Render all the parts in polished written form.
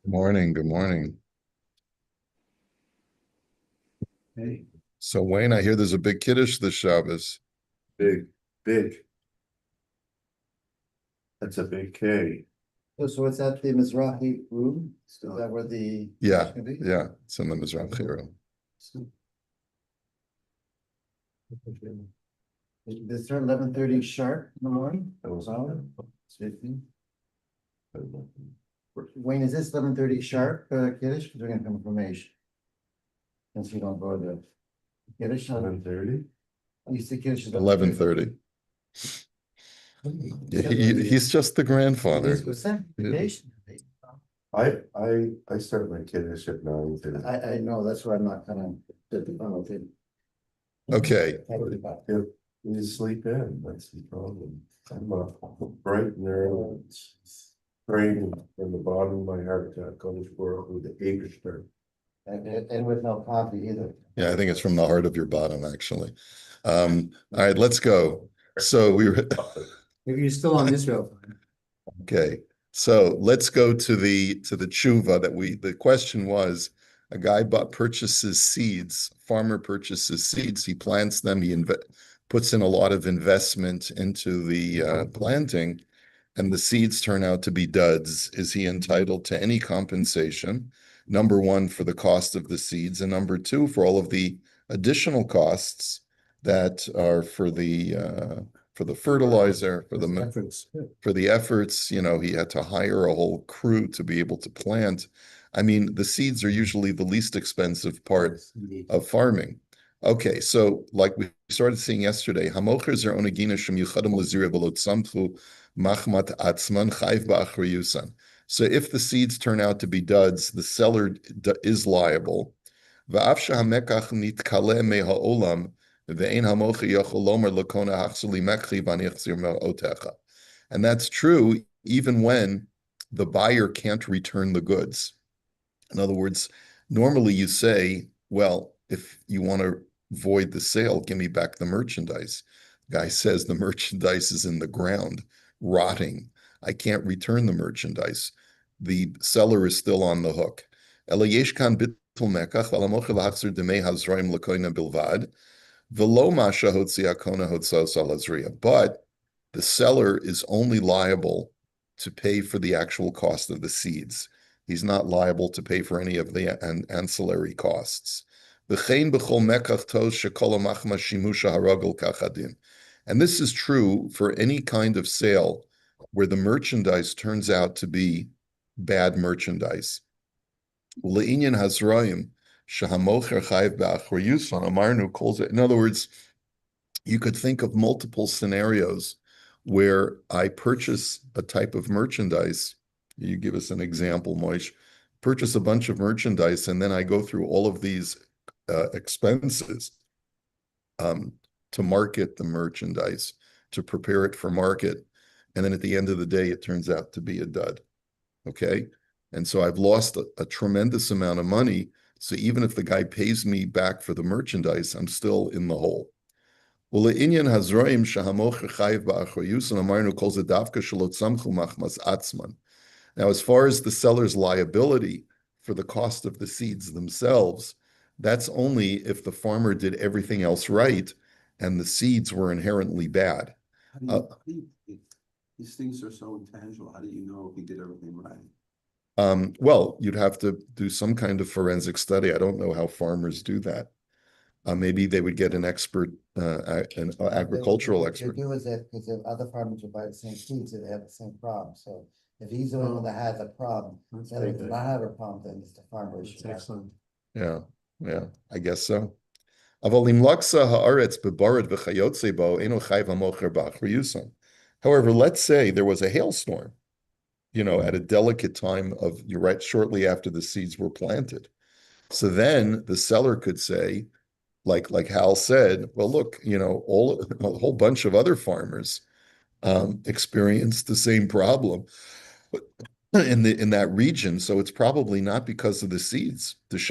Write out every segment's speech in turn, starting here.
Morning, good morning. Hey, So Wayne, I hear there's a big Kiddush this Shabbos. big, big. That's a big K. So what's that, the Mizrahi room? Is that where the? Yeah, Gonna be? yeah, it's in the Mizrach Hero. Is there 11:30 sharp in the morning? That was Well, it's 15. Wayne, is this 11:30 sharp, Kiddush? Because we're gonna come information. Since you don't go to Kiddush, 7:30. you see Kiddush is 11:30. He's just the grandfather. What's that? Vacation? I start my kiddish at 9:30. I know, that's why I'm not gonna. Okay. Okay, If you sleep in, that's the problem. I'm up bright and early. Praying from the bottom of my heart to Kodesh Baruch Hu, the Egerster. And with no coffee either. yeah, I think it's from the heart of your bottom, actually. All right, let's go. So we were Maybe you're still on Israel. okay. So let's go to the tshuva the question was a guy purchases seeds, farmer purchases seeds, he plants them, puts in a lot of investment into the planting, and the seeds turn out to be duds. Is he entitled to any compensation? Number one, for the cost of the seeds, and number two, for all of the additional costs that are for the fertilizer, for the efforts. He had to hire a whole crew to be able to plant. I mean, the seeds are usually the least expensive part of farming. Okay, so like we started seeing yesterday, hamocher are onagina shem yuchadim lezira v'lo tzamchu machmat atzman chayv ba'achriyusan. So if the seeds turn out to be duds, the seller is liable. V'af shehamekach nitkale meha'olam ve'ein hamocher yachol lomer lakona hachsuli mekchi v'anichzir me'otecha. And that's true even when the buyer can't return the goods. In other words, normally you say, well, if you want to void the sale, give me back the merchandise. The guy says the merchandise is in the ground, rotting. I can't return the merchandise. The seller is still on the hook. But the seller is only liable to pay for the actual cost of the seeds. He's not liable to pay for any of the ancillary costs. And this is true for any kind of sale where the merchandise turns out to be bad merchandise. In other words, you could think of multiple scenarios where I purchase a type of merchandise. You give us an example, Moish. Purchase a bunch of merchandise, and then I go through all of these expenses to market the merchandise, to prepare it for market. And then at the end of the day, it turns out to be a dud. Okay? And so I've lost a tremendous amount of money. So even if the guy pays me back for the merchandise, I'm still in the hole. Now, as far as the seller's liability for the cost of the seeds themselves, that's only if the farmer did everything else right and the seeds were inherently bad. These things are so intangible. How do you know if he did everything right? Well, you'd have to do some kind of forensic study. I don't know how farmers do that. Maybe they would get an expert, an agricultural expert. What they do is that, because if other farmers will buy the same seeds, they have the same problem, so if he's the one that has a problem, the other does not have a problem, then it's the farmer issue. Excellent. Yeah, I guess so. However, let's say there was a hailstorm, at a delicate time of, you're right, shortly after the seeds were planted. So then the seller could say, like Hal said, well, look, a whole bunch of other farmers experienced the same problem in that region. So it's probably not because of the seeds. Because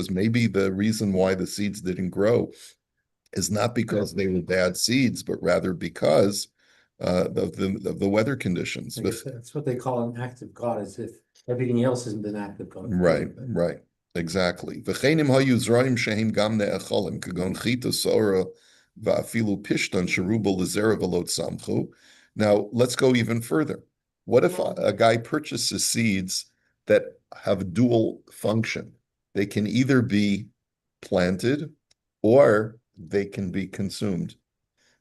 maybe the reason why the seeds didn't grow is not because they were bad seeds, but rather because the weather conditions. I guess that's what they call an active God, as if everything else hasn't been active God. Right, right, exactly. V'chenim hayu zroim shehem gam ne'echolim, kagon chita sora va'afilu pishton sheruba lezera v'lot samchu. Now, let's go even further. What if a guy purchases seeds that have dual function? They can either be planted or they can be consumed,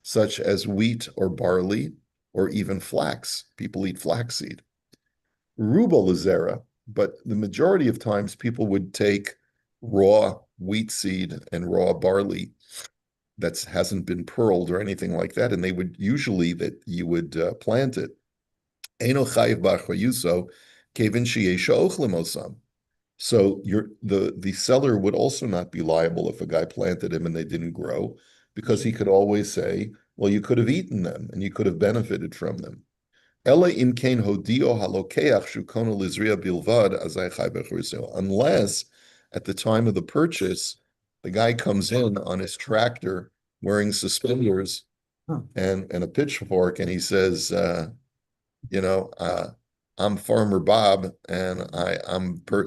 such as wheat or barley or even flax. People eat flaxseed. Ruba lezera, but the majority of times people would take raw wheat seed and raw barley that hasn't been pearled or anything like that, and they would usually that you would plant it. Eino chayiv b'achayuso kevin sheyesh ochlim osam. So the seller would also not be liable if a guy planted them and they didn't grow, because he could always say, well, you could have eaten them and you could have benefited from them. Unless at the time of the purchase, the guy comes in on his tractor wearing suspenders and a pitchfork, and he says, I'm Farmer Bob, and I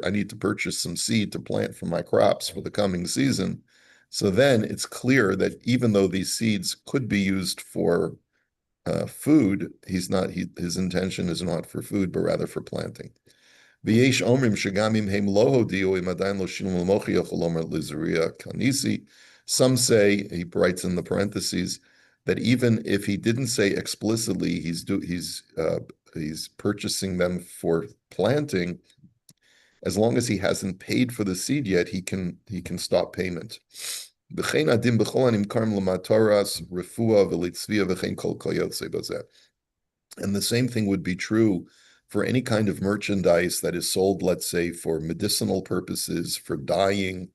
need to purchase some seed to plant for my crops for the coming season. So then it's clear that even though these seeds could be used for food, his intention is not for food, but rather for planting. Some say, he writes in the parentheses, that even if he didn't say explicitly he's purchasing them for planting, as long as he hasn't paid for the seed yet, he can stop payment. And the same thing would be true for any kind of merchandise that is sold, let's say, for medicinal purposes, for dyeing,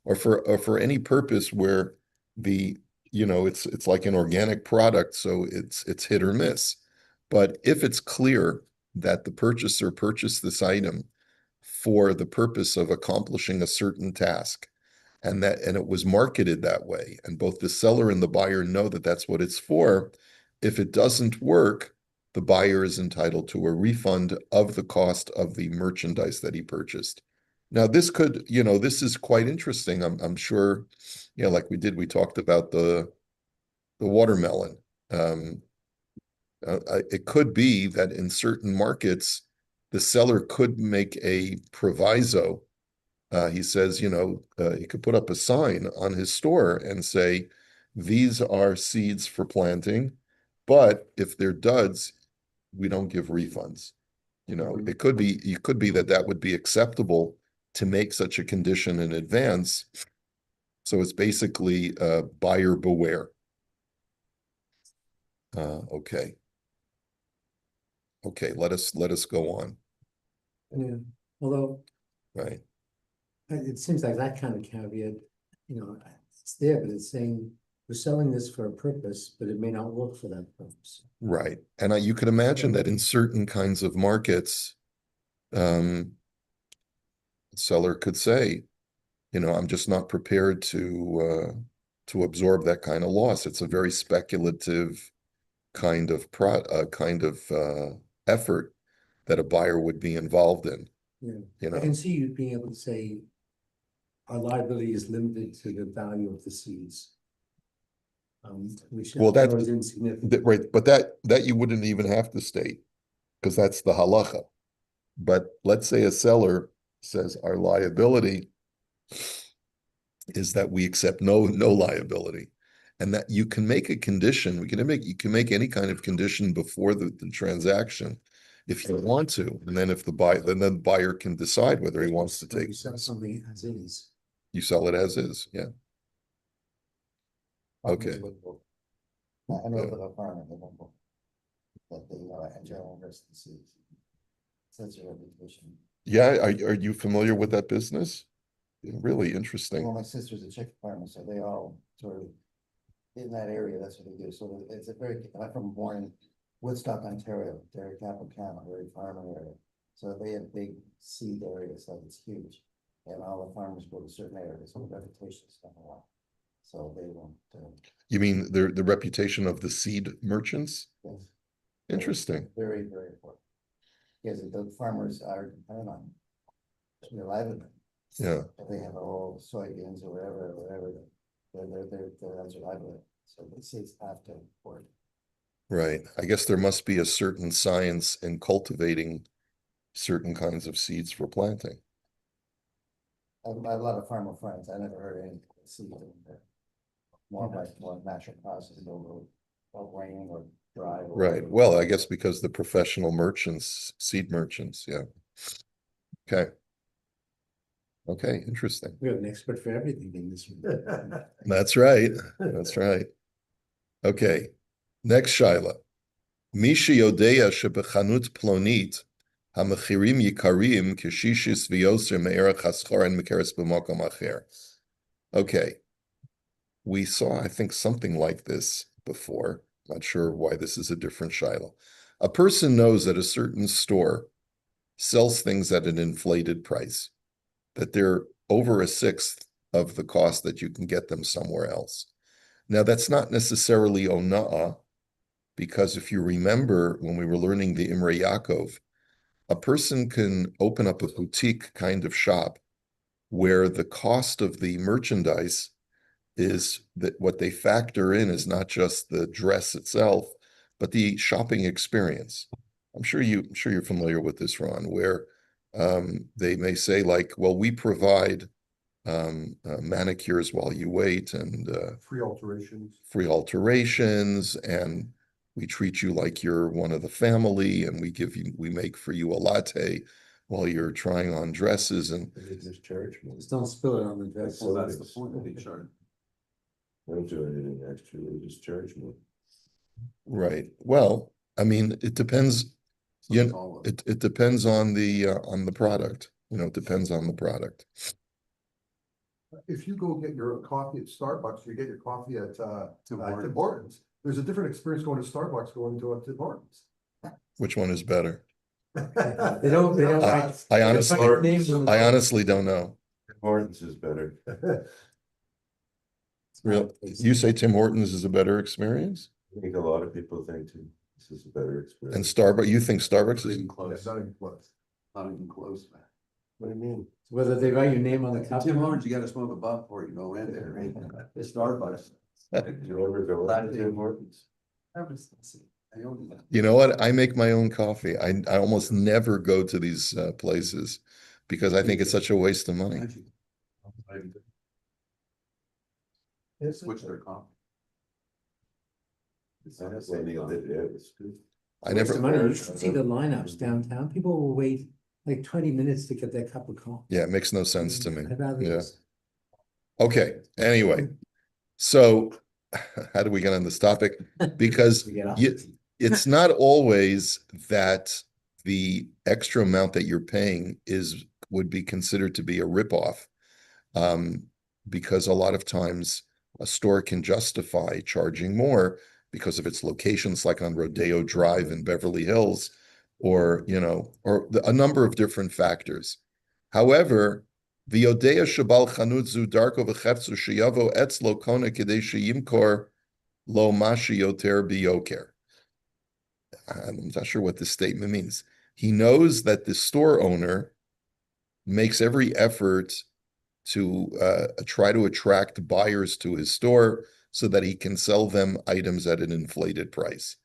or for any purpose where it's like an organic product, so it's hit or miss. But if it's clear that the purchaser purchased this item for the purpose of accomplishing a certain task, and it was marketed that way, and both the seller and the buyer know that that's what it's for, if it doesn't work, the buyer is entitled to a refund of the cost of the merchandise that he purchased. Now, this is quite interesting. I'm sure, like we talked about the watermelon. It could be that in certain markets, the seller could make a proviso. He says, he could put up a sign on his store and say, these are seeds for planting, but if they're duds, we don't give refunds. It could be that would be acceptable to make such a condition in advance. So it's basically buyer beware. Okay. Let us go on. Yeah, although Right. it seems like that kind of caveat, it's there, but it's saying we're selling this for a purpose, but it may not work for that purpose. Right. And you could imagine that in certain kinds of markets, the seller could say, I'm just not prepared to absorb that kind of loss. It's a very speculative kind of effort that a buyer would be involved in. Yeah. I can see you being able to say our liability is limited to the value of the seeds. Which Well, is insignificant. right, but that you wouldn't even have to state, because that's the halacha. But let's say a seller says our liability is that we accept no liability, and that you can make a condition. You can make any kind of condition before the transaction if you want to, and then the buyer can decide whether he wants to take. You sell something as is. You sell it as is, yeah. Okay. I know for the farmer, that they enter on risk the seeds. That's your reputation. Yeah, are you familiar with that business? Really interesting. Well, my sister's a chicken farmer, so they all sort of in that area, that's what they do. So it's I'm born in Woodstock, Ontario, dairy capital town, a very farming area. So they have big seed areas, so it's huge. And all the farmers go to certain areas, so the reputation is kind of lot. So they won't. You mean the reputation of the seed merchants? Yes. Interesting. Very, very important. Because the farmers are dependent on their livelihood. Yeah, If they have all soybeans or whatever, that's their livelihood. So the states have to import. right. I guess there must be a certain science in cultivating certain kinds of seeds for planting. I have a lot of farmer friends. I never heard any season. More like more natural process, no rain or dry. Or Right. whatever. Well, I guess because the professional merchants, seed merchants, yeah. Okay. Okay, interesting. We have an expert for everything in this room. That's right. That's right. Okay. Next Shaila. Mishi Yodea Shebechanut Plonit Hamachirim Yikarim Kishishis Vyoser Me'erach Haschar and Mekeres B'Makom Acher. Okay. We saw, I think, something like this before. Not sure why this is a different Shaila. A person knows that a certain store sells things at an inflated price, that they're over a sixth of the cost that you can get them somewhere else. Now, that's not necessarily ona'ah, because if you remember when we were learning the Imre Yaakov, a person can open up a boutique kind of shop where the cost of the merchandise is that what they factor in is not just the dress itself, but the shopping experience. I'm sure you're familiar with this, Ron, where they may say like, well, we provide manicures while you wait and Free alterations, and we treat you like you're one of the family, and we make for you a latte while you're trying on dresses, and They just charge me. Just don't spill it on the dress. Well, that's the point of the chart. I don't do anything extra, they just charge me. right. Well, I mean, it depends. So You it's know, all of it depends on the product. You know, it depends on the product. If you go get your coffee at Starbucks, you get your coffee at Tim Tim Hortons. Hortons. There's a different experience going to Starbucks going to Tim Hortons. Which one is better? They don't I- write. I honestly- they don't write names on the I top. honestly don't know. Hortons is better. Real, you say Tim Hortons is a better experience, I think a lot of people think too, this is a better and experience. Starbucks. You think Starbucks Not is? even close, Not even close. not even close, man. What do you mean? Whether they write your name on the cup. Tim Hortons, you gotta smoke a butt before you go in there, right? The Starbucks. Do you ever go to Tim Hortons? I own that. You know what? I make my own coffee. I almost never go to these places because I think it's such a waste of money. Switch their coffee. I have one the other day, it was good. I Waste never. of money. You should see the lineups downtown. People will wait like 20 minutes to get their cup of coffee. Yeah, it makes no sense to me. I'd rather Yeah. just- Okay. Anyway, so how do we get on this topic? Because We get off. it's not always that the extra amount that you're paying would be considered to be a ripoff. Because a lot of times a store can justify charging more because of its locations, like on Rodeo Drive in Beverly Hills, or a number of different factors. However, the Odea Shabal Chanut Zu Darko V'Chefzu Sheyavo Etzlo Kona Kedei Sheyimkor Lo Mashi Yoter Biyoker. I'm not sure what this statement means. He knows that the store owner makes every effort to try to attract buyers to his store so that he can sell them items at an inflated price.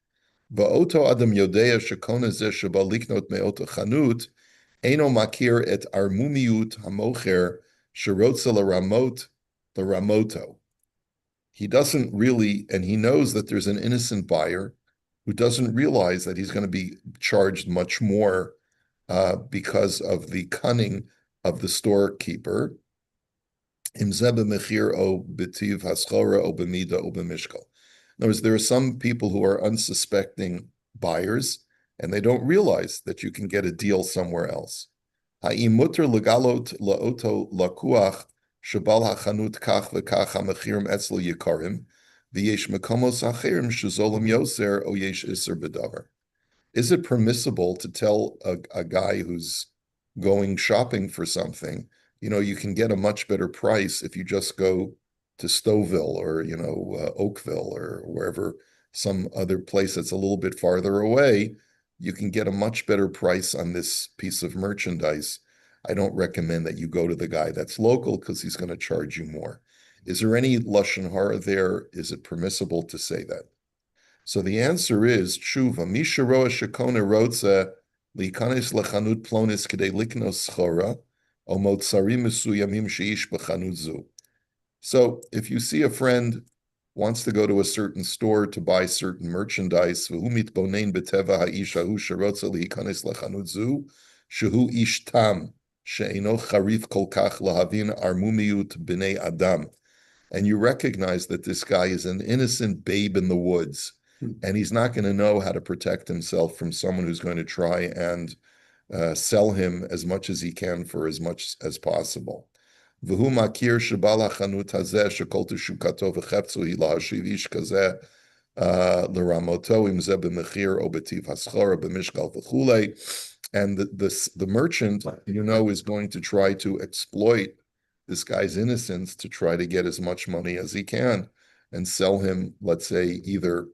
Va'oto adam yodea shekona zeh sheba liknot me'ot chanut eino makir et armumiut hamocher sherotza l'ramoto. He doesn't really, and he knows that there's an innocent buyer who doesn't realize that he's going to be charged much more because of the cunning of the storekeeper. In other words, there are some people who are unsuspecting buyers, and they don't realize that you can get a deal somewhere else. Is it permissible to tell a guy who's going shopping for something, you can get a much better price if you just go to Stouffville or, Oakville or wherever some other place that's a little bit farther away, you can get a much better price on this piece of merchandise. I don't recommend that you go to the guy that's local because he's going to charge you more. Is there any lashon hara there? Is it permissible to say that? So the answer is tshuva. Misha roa shekona rotza likanis lechanut plonis kedei liknos schora o motzarim mesuyamim sheish b'chanut zu. So if you see a friend wants to go to a certain store to buy certain merchandise, v'hu mitbonein b'teva ha'ish hahu sherotza likanis lechanut zu, shehu ish tam she'eno charif kol kach lahavin armumiyut b'nei adam. And you recognize that this guy is an innocent babe in the woods, and he's not going to know how to protect himself from someone who's going to try and sell him as much as he can for as much as possible. V'hu makir shebal hachanut hazeh shekol teshukato v'cheptzu hi lahashiv ish kazeh l'ramoto im zeh b'mechir o b'tiv haschora b'mishkal v'chulei. And the merchant, is going to try to exploit this guy's innocence to try to get as much money as he can and sell him, let's say, either,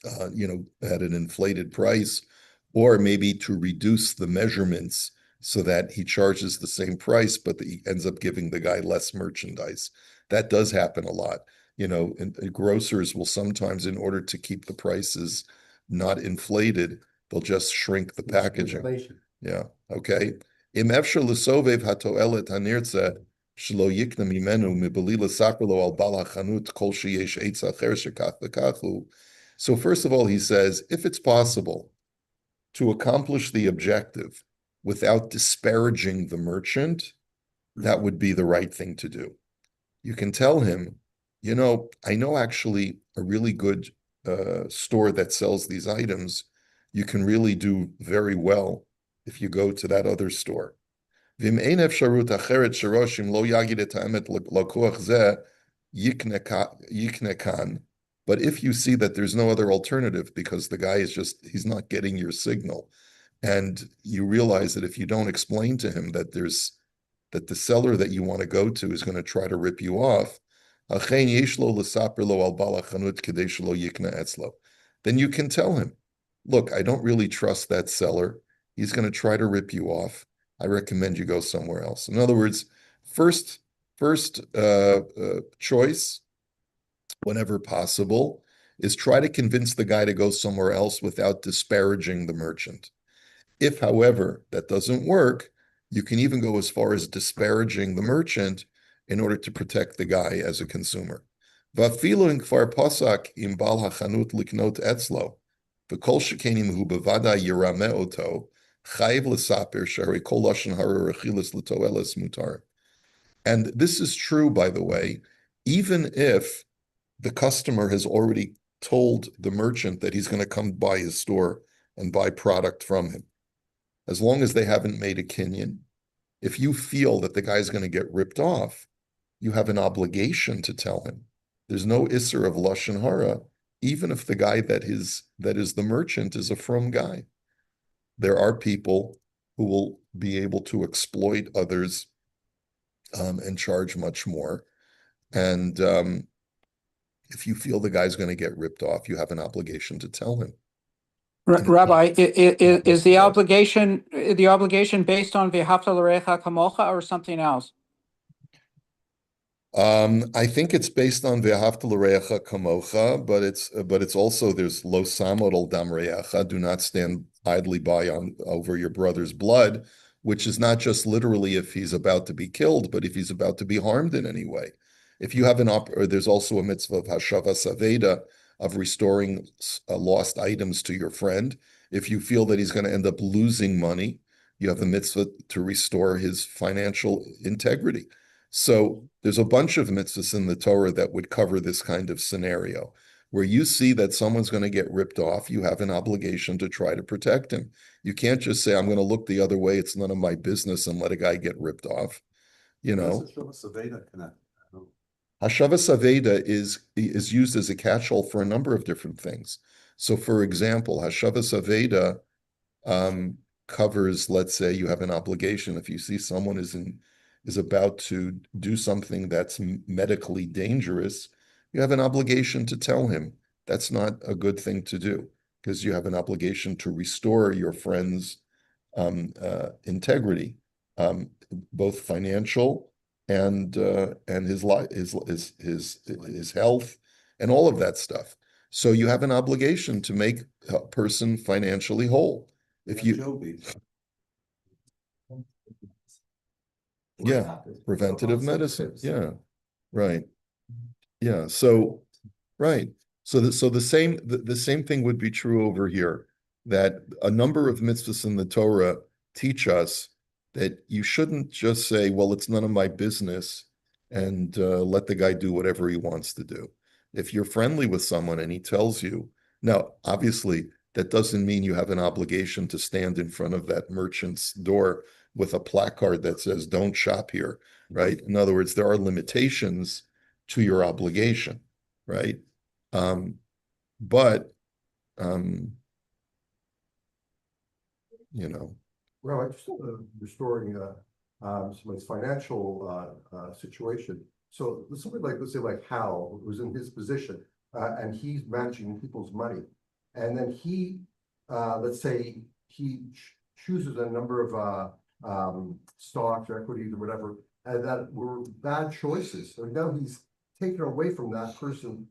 at an inflated price, or maybe to reduce the measurements so that he charges the same price, but he ends up giving the guy less merchandise. That does happen a lot. And grocers will sometimes, in order to keep the prices not inflated, they'll just shrink the packaging. Inflation. Yeah. Okay. Im efshar l'sovev hatoelet hanirtze shelo yikna mimenu mibali l'saper lo al bal hachanut kol sheyesh eitz acher shekach v'kachu. So first of all, he says, if it's possible to accomplish the objective without disparaging the merchant, that would be the right thing to do. You can tell him, I know actually a really good store that sells these items. You can really do very well if you go to that other store. V'im ein efsharut acheret sheroshim lo yagid et ha'emet lakuach zeh yikne kan. But if you see that there's no other alternative because the guy he's not getting your signal, and you realize that if you don't explain to him that the seller that you want to go to is going to try to rip you off, then you can tell him, look, I don't really trust that seller. He's going to try to rip you off. I recommend you go somewhere else. In other words, first choice, whenever possible, is try to convince the guy to go somewhere else without disparaging the merchant. If, however, that doesn't work, you can even go as far as disparaging the merchant in order to protect the guy as a consumer. V'afilu in kfar pasak im bal hachanut liknot etzlo, v'kol shekenim hu bevada yirame oto, chayiv l'saper shari kol lashon hara rechilas l'toelas mutar. And this is true, by the way, even if the customer has already told the merchant that he's going to come by his store and buy product from him. As long as they haven't made a kinyan, if you feel that the guy's going to get ripped off, you have an obligation to tell him. There's no isser of lashon hara, even if the guy that is the merchant is a frum guy. There are people who will be able to exploit others and charge much more. And if you feel the guy's going to get ripped off, you have an obligation to tell him. Rabbi, is the obligation based on v'ahavta l'recha kamocha or something else? I think it's based on v'ahavta l'recha kamocha, but it's also there's lo samod al dam recha, do not stand idly by over your brother's blood, which is not just literally if he's about to be killed, but if he's about to be harmed in any way. If you have or there's also a mitzvah of hashavas aveda, of restoring lost items to your friend. If you feel that he's going to end up losing money, you have the mitzvah to restore his financial integrity. So there's a bunch of mitzvahs in the Torah that would cover this kind of scenario. Where you see that someone's going to get ripped off, you have an obligation to try to protect him. You can't just say, I'm going to look the other way, it's none of my business, and let a guy get ripped off. Hashavas Aveda is used as a catch-all for a number of different things. So, for example, Hashavas Aveda covers, let's say you have an obligation. If you see someone is about to do something that's medically dangerous, you have an obligation to tell him that's not a good thing to do, because you have an obligation to restore your friend's integrity, both financial and his life, his health, and all of that stuff. So you have an obligation to make a person financially whole. If you, Joby. yeah, preventative medicine, yeah, right, yeah. So, right. So the same thing would be true over here, that a number of mitzvahs in the Torah teach us that you shouldn't just say, well, it's none of my business, and let the guy do whatever he wants to do. If you're friendly with someone and he tells you, now, obviously, that doesn't mean you have an obligation to stand in front of that merchant's door with a placard that says, don't shop here, right? In other words, there are limitations to your obligation, right? But you know, Well, I just restoring somebody's financial situation. So somebody like, let's say like Hal, who's in his position, and he's managing people's money. And then he, let's say he chooses a number of stocks or equities or whatever, and that were bad choices. So now he's taken away from that person.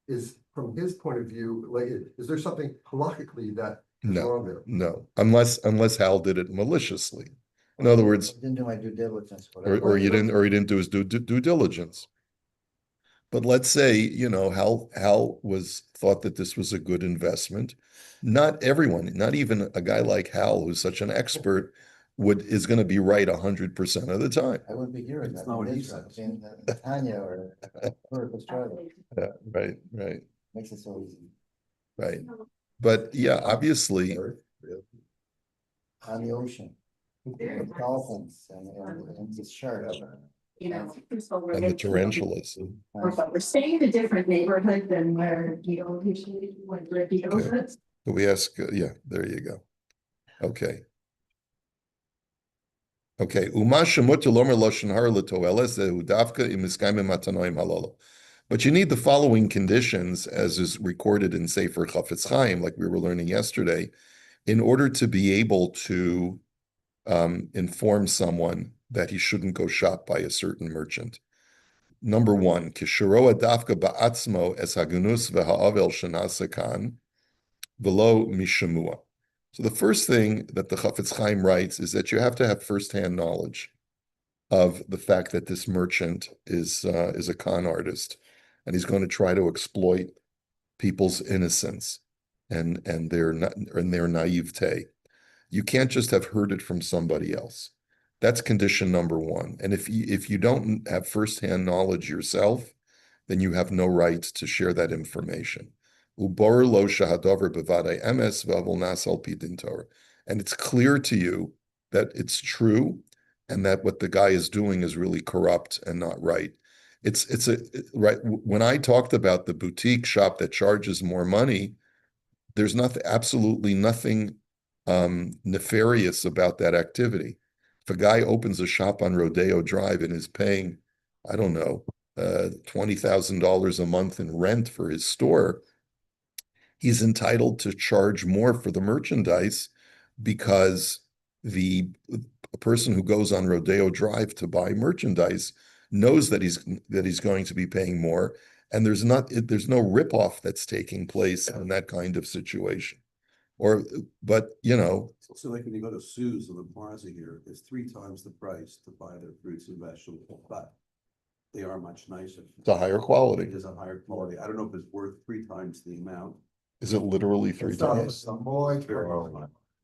Is from his point of view, like, is there something halakhically that is no, wrong there? no, unless Hal did it maliciously. In other words, Didn't do my due diligence. or you didn't do his due diligence. But let's say, you know, Hal thought that this was a good investment. Not everyone, not even a guy like Hal, who's such an expert, is going to be right 100% of the time. I wouldn't be hearing It's that. not what he Israel, says. in Tanya or Australia. Yeah, right, Makes it so easy. right. But yeah, obviously, On the ocean. With dolphins and the sharks. You know. and the tarantulas. But we're staying in a different neighborhood than where Guido usually, where Guido Okay. lives. So we ask, yeah, there you go. Okay. Okay. But you need the following conditions, as is recorded in Sefer Chafetz Chaim, like we were learning yesterday, in order to be able to inform someone that he shouldn't go shop by a certain merchant. Number one, kishiroa dafka ba'atzmo es hagunus v'ha'avel shenasa kan v'lo mishamua. So the first thing that the Chafetz Chaim writes is that you have to have firsthand knowledge of the fact that this merchant is a con artist, and he's going to try to exploit people's innocence and their naivete. You can't just have heard it from somebody else. That's condition number one. And if you don't have firsthand knowledge yourself, then you have no right to share that information. And it's clear to you that it's true, and that what the guy is doing is really corrupt and not right. Right. When I talked about the boutique shop that charges more money, there's absolutely nothing nefarious about that activity. If a guy opens a shop on Rodeo Drive and is paying, I don't know, $20,000 a month in rent for his store, he's entitled to charge more for the merchandise, because the person who goes on Rodeo Drive to buy merchandise knows that he's going to be paying more, and there's no ripoff that's taking place in that kind of situation. But you know, So like when you go to Sue's in the plaza here, it's 3 times the price to buy their fruits and vegetables, but they are much nicer. it's a higher quality. It is a higher quality. I don't know if it's worth 3 times the amount. Is it literally 3 It's not, times? it's not, boy, It's very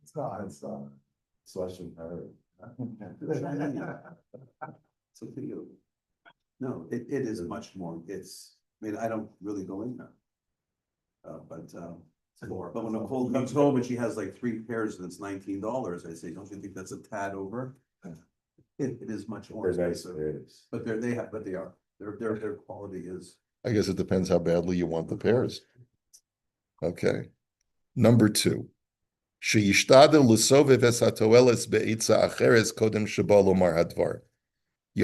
it's not. Slush and herb. So for you. No, it is much more. I mean, I don't really go in there. But when Nicole comes home and she has like 3 pairs and it's $19, I say, don't you think that's a tad over? It is much more They're nice, expensive, it is. but they are, their quality is. I guess it depends how badly you want the pairs. Okay. Number 2. You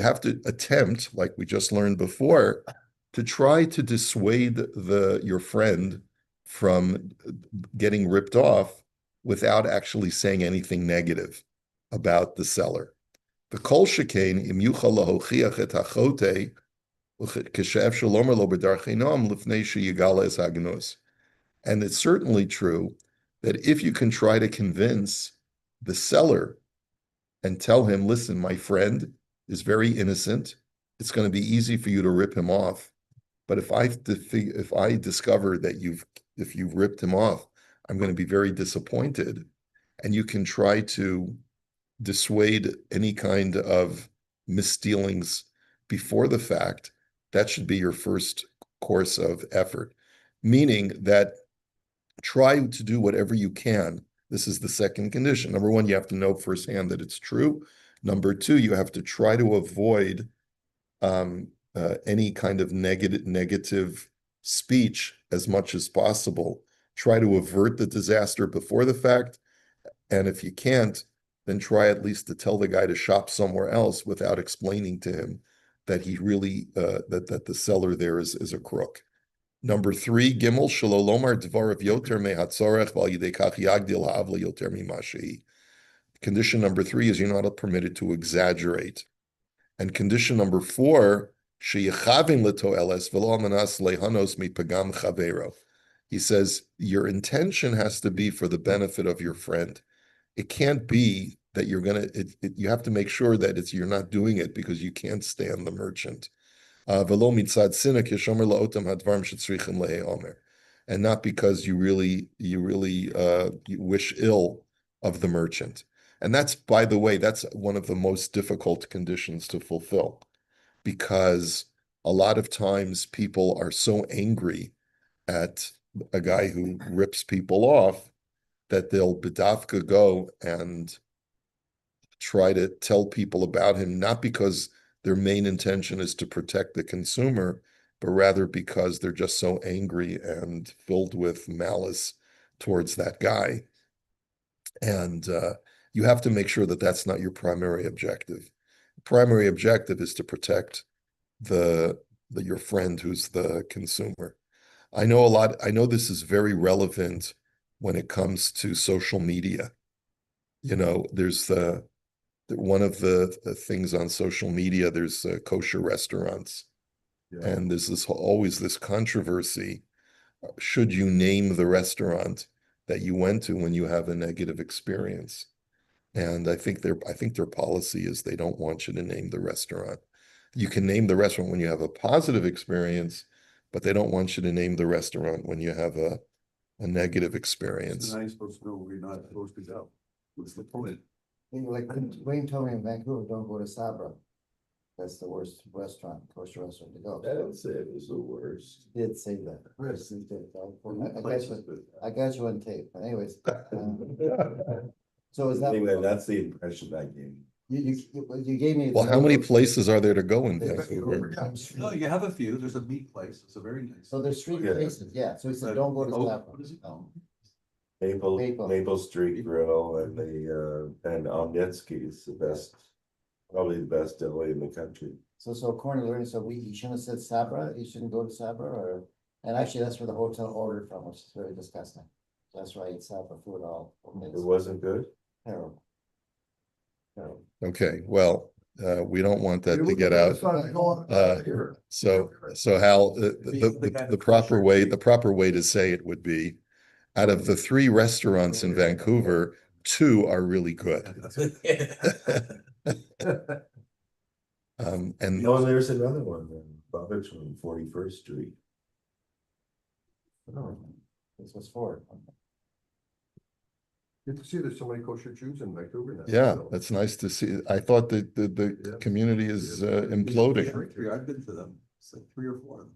have to attempt, like we just learned before, to try to dissuade your friend from getting ripped off without actually saying anything negative about the seller. The kol shekain im yuchal lahochiach et hachote k'she'ef shalomer lo b'darchei noam lifnei sheyigala es hagnos. And it's certainly true that if you can try to convince the seller and tell him, listen, my friend is very innocent, it's going to be easy for you to rip him off. But if I discover that if you've ripped him off, I'm going to be very disappointed. And you can try to dissuade any kind of misdealings before the fact. That should be your first course of effort. Meaning that try to do whatever you can. This is the second condition. Number one, you have to know firsthand that it's true. Number two, you have to try to avoid any kind of negative speech as much as possible. Try to avert the disaster before the fact. And if you can't, then try at least to tell the guy to shop somewhere else without explaining to him that he really, that the seller there is a crook. Number three, Gimel, Shelo Lomar Dvarav Yoter Mehatzorech Val Yidei Kach Yagdil Ha'avla Yoter Mimashehi. Condition number three is you're not permitted to exaggerate. And condition number four, Sheyechavin Letoeles V'lo Amanas Lehanos Mipagam Chavero. He says your intention has to be for the benefit of your friend. It can't be that you're you have to make sure that you're not doing it because you can't stand the merchant. And not because you wish ill of the merchant. And that's, by the way, that's one of the most difficult conditions to fulfill, because a lot of times people are so angry at a guy who rips people off that they'll bedavka go and try to tell people about him, not because their main intention is to protect the consumer, but rather because they're just so angry and filled with malice towards that guy. And you have to make sure that that's not your primary objective. The primary objective is to protect your friend who's the consumer. I know this is very relevant when it comes to social media. You know, there's one of the things on social media, there's kosher restaurants. Yeah. And there's always this controversy. Should you name the restaurant that you went to when you have a negative experience? And I think their policy is they don't want you to name the restaurant. You can name the restaurant when you have a positive experience, but they don't want you to name the restaurant when you have a negative experience. So now you're supposed to know where you're not supposed to go. What's the point? Like Wayne told me in Vancouver, don't go to Sabra. That's the worst restaurant, kosher restaurant to go. I don't say it was the worst. He did say that. Yes, he did. I got you on tape, but anyways. So is that? Anyway, that's the impression I gave. You gave me. Well, how many places are there to go in Vancouver? No, you have a few. There's a meat place. It's a very nice. So there's street Yeah. places, yeah, so he said, don't go to Sabra. What is it called? Maple Street Grill and and Omnetsky is the best, probably the best deli in the country. So according to Ernie, so he shouldn't have said Sabra, he shouldn't go to Sabra, or, and actually, that's where the hotel ordered from, which is very disgusting. That's why it's Sabra food all. It wasn't good. Terrible. Terrible. Okay, well, we don't want that to get out. So Hal, the proper way to say it would be, out of the 3 restaurants in Vancouver, 2 are really good. And There's another one, Bubba's on 41st Street. Oh, this was for. You can see there's so many kosher Jews in Vancouver now. yeah, so- that's nice to see. I thought that the Yeah. community is Yeah. imploding. I've been to them. It's like 3 or 4.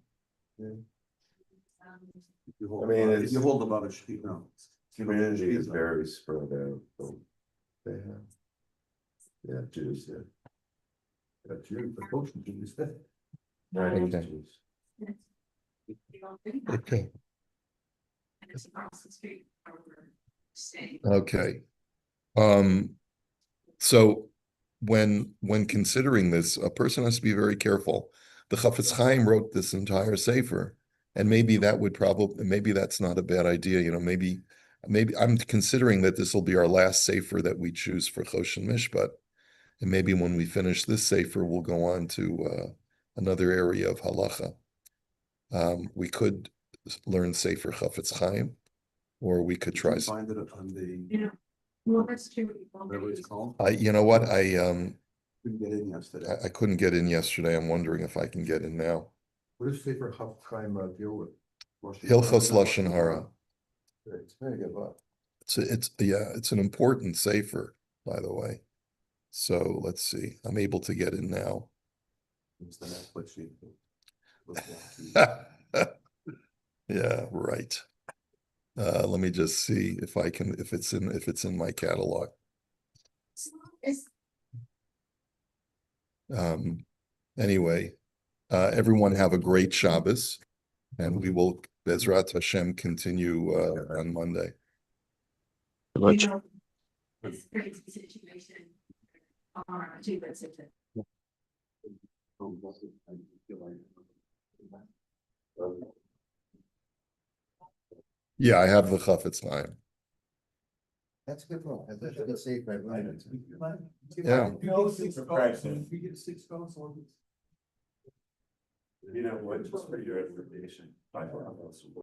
If you hold I mean, if you hold about a street, no. Community is very spread out. So they have. Yeah, Jews, yeah. Yeah, Jews, the kosher Jews. Chinese Okay. Jews. Okay. And it's across the street from where we're staying. Okay. So when considering this, a person has to be very careful the Chafetz Chaim wrote this entire sefer, and maybe that would probably, maybe that's not a bad idea, you know, maybe I'm considering that this will be our last sefer that we choose for Choshen Mishpat. And maybe when we finish this sefer, we'll go on to another area of halacha. We could learn sefer Chafetz Chaim, or we could try. Find it on the, Yeah, well, that's true. whatever it's called. You know what, Couldn't get in yesterday. I couldn't get in yesterday. I'm wondering if I can get in now. What does Sefer Chaim deal with? Hilchos Lashon Hara. It's a very good book. It's an important sefer, by the way. So let's see. I'm able to get in now. It's the Netflix sheet. Yeah, right. Let me just see if I can, if it's in my catalog. It's Anyway, everyone have a great Shabbos, and we will, Bezrat Hashem, continue on Monday. you know, it's a crazy situation. Too, but it's Yeah, I have the Chafetz Chaim. That's a good point. That's a good save, right? Yeah. We get 6 calls on this. You know what, just for your information.